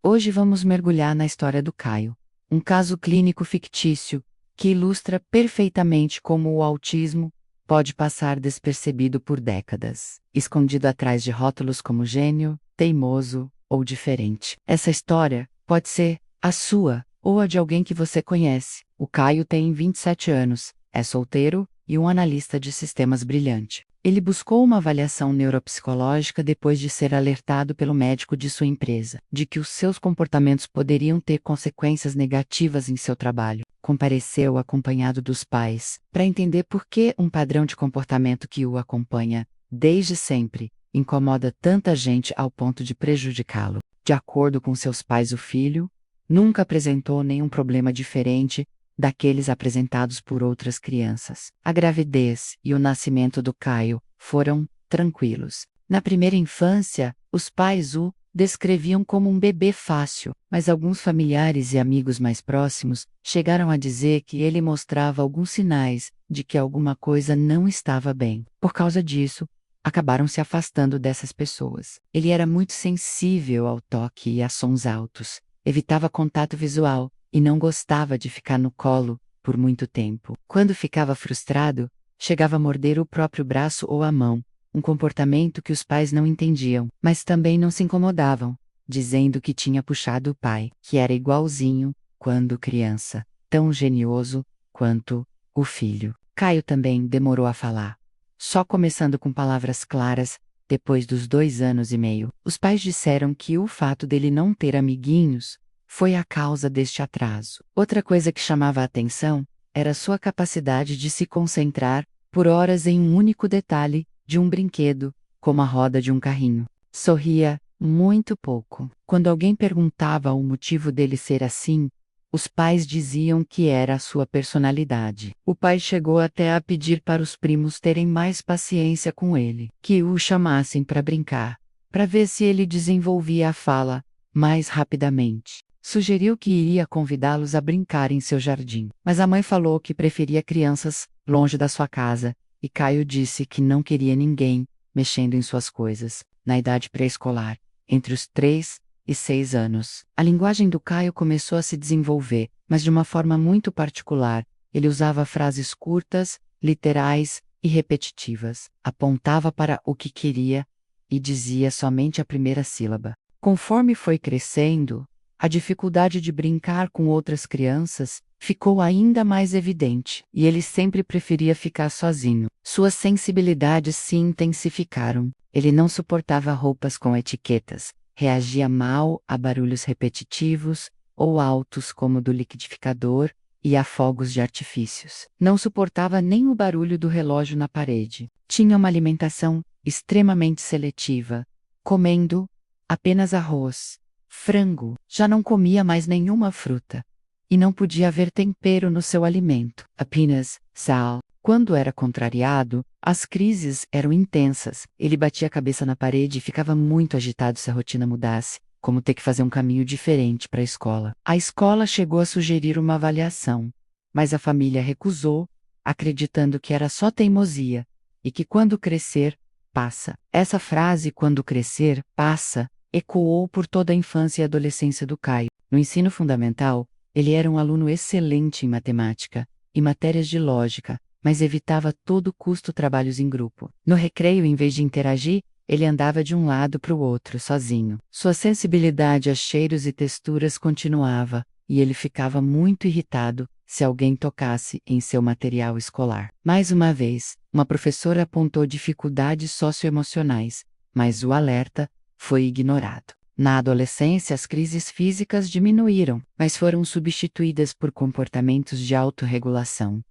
Hoje vamos mergulhar na história do Caio, um caso clínico fictício que ilustra perfeitamente como o autismo pode passar despercebido por décadas, escondido atrás de rótulos como gênio, teimoso ou diferente. Essa história pode ser a sua ou a de alguém que você conhece. O Caio tem 27 anos, é solteiro e um analista de sistemas brilhante. Ele buscou uma avaliação neuropsicológica depois de ser alertado pelo médico de sua empresa, de que os seus comportamentos poderiam ter consequências negativas em seu trabalho. Compareceu acompanhado dos pais, para entender por que um padrão de comportamento que o acompanha, desde sempre, incomoda tanta gente ao ponto de prejudicá-lo. De acordo com seus pais, o filho nunca apresentou nenhum problema diferente daqueles apresentados por outras crianças. A gravidez e o nascimento do Caio foram tranquilos. Na primeira infância, os pais o descreviam como um bebê fácil, mas alguns familiares e amigos mais próximos chegaram a dizer que ele mostrava alguns sinais de que alguma coisa não estava bem. Por causa disso, acabaram se afastando dessas pessoas. Ele era muito sensível ao toque e a sons altos, evitava contato visual e não gostava de ficar no colo por muito tempo. Quando ficava frustrado, chegava a morder o próprio braço ou a mão, um comportamento que os pais não entendiam, mas também não se incomodavam, dizendo que tinha puxado o pai, que era igualzinho, quando criança, tão genioso quanto o filho. Caio também demorou a falar, só começando com palavras claras, depois dos 2 anos e meio. Os pais disseram que o fato dele não ter amiguinhos foi a causa deste atraso. Outra coisa que chamava a atenção era sua capacidade de se concentrar por horas em um único detalhe de um brinquedo, como a roda de um carrinho. Sorria muito pouco. Quando alguém perguntava o motivo dele ser assim, os pais diziam que era a sua personalidade. O pai chegou até a pedir para os primos terem mais paciência com ele, que o chamassem para brincar, para ver se ele desenvolvia a fala mais rapidamente. Sugeriu que iria convidá-los a brincar em seu jardim, mas a mãe falou que preferia crianças longe da sua casa, e Caio disse que não queria ninguém mexendo em suas coisas. Na idade pré-escolar, entre os 3 e 6 anos, a linguagem do Caio começou a se desenvolver, mas de uma forma muito particular. Ele usava frases curtas, literais e repetitivas, apontava para o que queria e dizia somente a primeira sílaba. Conforme foi crescendo, a dificuldade de brincar com outras crianças ficou ainda mais evidente, e ele sempre preferia ficar sozinho. Suas sensibilidades se intensificaram. Ele não suportava roupas com etiquetas, reagia mal a barulhos repetitivos ou altos como o do liquidificador e a fogos de artifícios. Não suportava nem o barulho do relógio na parede. Tinha uma alimentação extremamente seletiva, comendo apenas arroz, frango, já não comia mais nenhuma fruta. E não podia haver tempero no seu alimento, apenas sal. Quando era contrariado, as crises eram intensas. Ele batia a cabeça na parede e ficava muito agitado se a rotina mudasse, como ter que fazer um caminho diferente para a escola. A escola chegou a sugerir uma avaliação, mas a família recusou, acreditando que era só teimosia, e que quando crescer, passa. Essa frase, quando crescer, passa, ecoou por toda a infância e adolescência do Caio. No ensino fundamental, ele era um aluno excelente em matemática e matérias de lógica, mas evitava a todo custo trabalhos em grupo. No recreio, em vez de interagir, ele andava de um lado para o outro, sozinho. Sua sensibilidade a cheiros e texturas continuava, e ele ficava muito irritado se alguém tocasse em seu material escolar. Mais uma vez, uma professora apontou dificuldades socioemocionais, mas o alerta foi ignorado. Na adolescência, as crises físicas diminuíram, mas foram substituídas por comportamentos de autorregulação.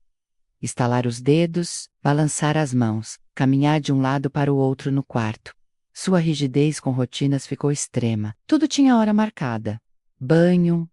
Estalar os dedos, balançar as mãos, caminhar de um lado para o outro no quarto. Sua rigidez com rotinas ficou extrema. Tudo tinha hora marcada. Banho,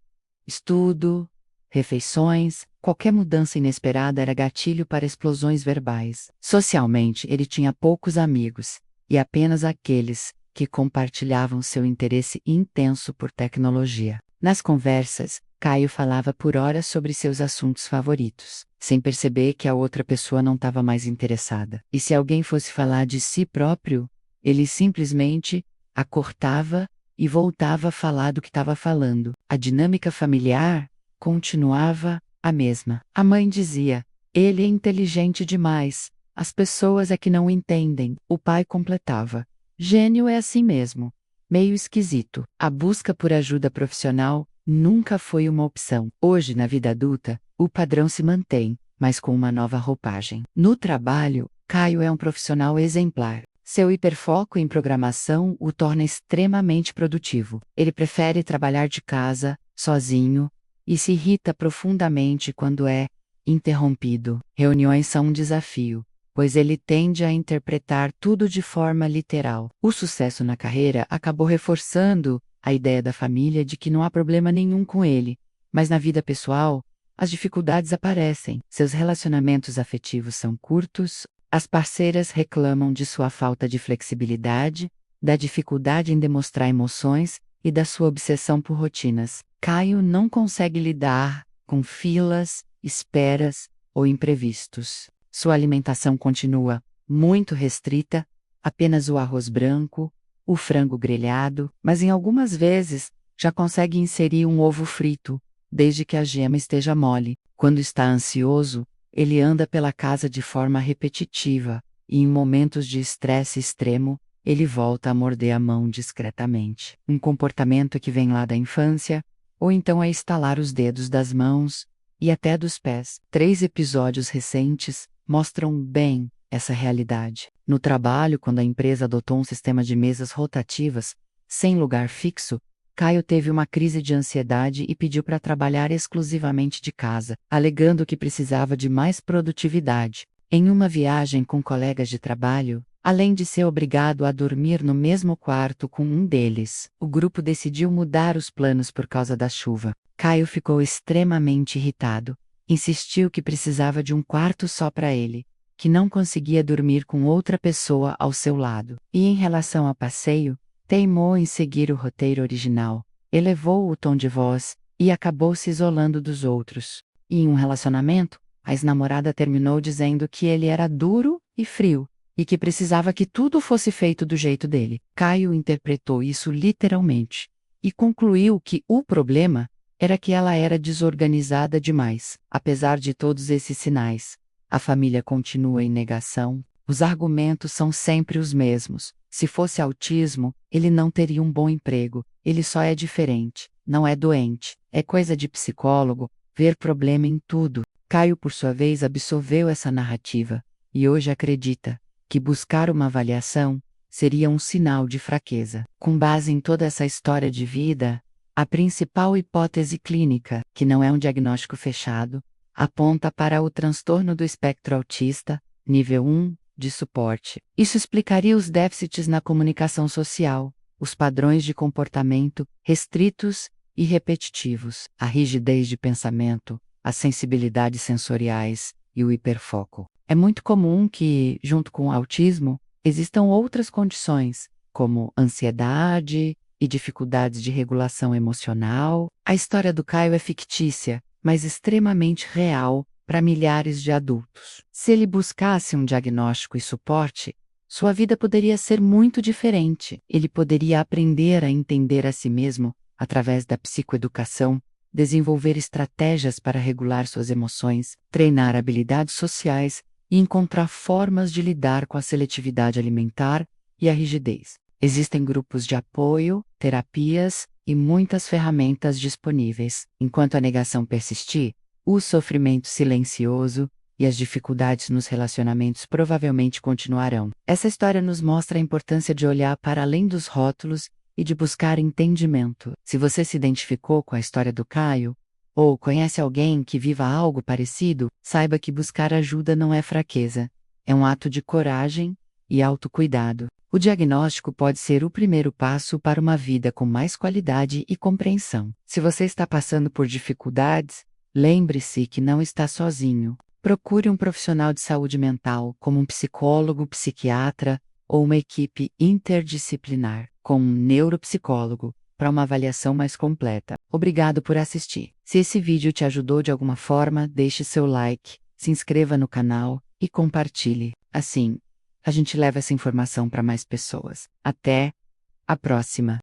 estudo, refeições, qualquer mudança inesperada era gatilho para explosões verbais. Socialmente, ele tinha poucos amigos, e apenas aqueles que compartilhavam seu interesse intenso por tecnologia. Nas conversas, Caio falava por horas sobre seus assuntos favoritos, sem perceber que a outra pessoa não estava mais interessada. E se alguém fosse falar de si próprio, ele simplesmente a cortava e voltava a falar do que estava falando. A dinâmica familiar continuava a mesma. A mãe dizia: ele é inteligente demais, as pessoas é que não entendem. O pai completava: gênio é assim mesmo. Meio esquisito. A busca por ajuda profissional nunca foi uma opção. Hoje, na vida adulta, o padrão se mantém, mas com uma nova roupagem. No trabalho, Caio é um profissional exemplar. Seu hiperfoco em programação o torna extremamente produtivo. Ele prefere trabalhar de casa, sozinho, e se irrita profundamente quando é interrompido. Reuniões são um desafio, pois ele tende a interpretar tudo de forma literal. O sucesso na carreira acabou reforçando a ideia da família de que não há problema nenhum com ele, mas na vida pessoal, as dificuldades aparecem. Seus relacionamentos afetivos são curtos, as parceiras reclamam de sua falta de flexibilidade, da dificuldade em demonstrar emoções e da sua obsessão por rotinas. Caio não consegue lidar com filas, esperas ou imprevistos. Sua alimentação continua muito restrita, apenas o arroz branco, o frango grelhado, mas em algumas vezes já consegue inserir um ovo frito, desde que a gema esteja mole. Quando está ansioso, ele anda pela casa de forma repetitiva, e em momentos de estresse extremo, ele volta a morder a mão discretamente. Um comportamento que vem lá da infância, ou então a estalar os dedos das mãos e até dos pés. 3 episódios recentes mostram bem essa realidade. No trabalho, quando a empresa adotou um sistema de mesas rotativas, sem lugar fixo, Caio teve uma crise de ansiedade e pediu para trabalhar exclusivamente de casa, alegando que precisava de mais produtividade. Em uma viagem com colegas de trabalho, além de ser obrigado a dormir no mesmo quarto com um deles, o grupo decidiu mudar os planos por causa da chuva. Caio ficou extremamente irritado. Insistiu que precisava de um quarto só para ele, que não conseguia dormir com outra pessoa ao seu lado. E em relação ao passeio, teimou em seguir o roteiro original, elevou o tom de voz e acabou se isolando dos outros. E em um relacionamento, a ex-namorada terminou dizendo que ele era duro e frio, e que precisava que tudo fosse feito do jeito dele. Caio interpretou isso literalmente, e concluiu que o problema era que ela era desorganizada demais. Apesar de todos esses sinais, a família continua em negação. Os argumentos são sempre os mesmos. Se fosse autismo, ele não teria um bom emprego. Ele só é diferente, não é doente. É coisa de psicólogo, ver problema em tudo. Caio, por sua vez, absorveu essa narrativa, e hoje acredita que buscar uma avaliação seria um sinal de fraqueza. Com base em toda essa história de vida, a principal hipótese clínica, que não é um diagnóstico fechado, aponta para o transtorno do espectro autista, nível 1, de suporte. Isso explicaria os déficits na comunicação social, os padrões de comportamento restritos e repetitivos, a rigidez de pensamento, as sensibilidades sensoriais e o hiperfoco. É muito comum que, junto com o autismo, existam outras condições, como ansiedade e dificuldades de regulação emocional. A história do Caio é fictícia, mas extremamente real para milhares de adultos. Se ele buscasse um diagnóstico e suporte, sua vida poderia ser muito diferente. Ele poderia aprender a entender a si mesmo através da psicoeducação, desenvolver estratégias para regular suas emoções, treinar habilidades sociais e encontrar formas de lidar com a seletividade alimentar e a rigidez. Existem grupos de apoio, terapias e muitas ferramentas disponíveis. Enquanto a negação persistir, o sofrimento silencioso e as dificuldades nos relacionamentos provavelmente continuarão. Essa história nos mostra a importância de olhar para além dos rótulos e de buscar entendimento. Se você se identificou com a história do Caio, ou conhece alguém que viva algo parecido, saiba que buscar ajuda não é fraqueza. É um ato de coragem e autocuidado. O diagnóstico pode ser o primeiro passo para uma vida com mais qualidade e compreensão. Se você está passando por dificuldades, lembre-se que não está sozinho. Procure um profissional de saúde mental, como um psicólogo, psiquiatra ou uma equipe interdisciplinar, com um neuropsicólogo, para uma avaliação mais completa. Obrigado por assistir. Se esse vídeo te ajudou de alguma forma, deixe seu like, se inscreva no canal e compartilhe. Assim, a gente leva essa informação para mais pessoas. Até a próxima!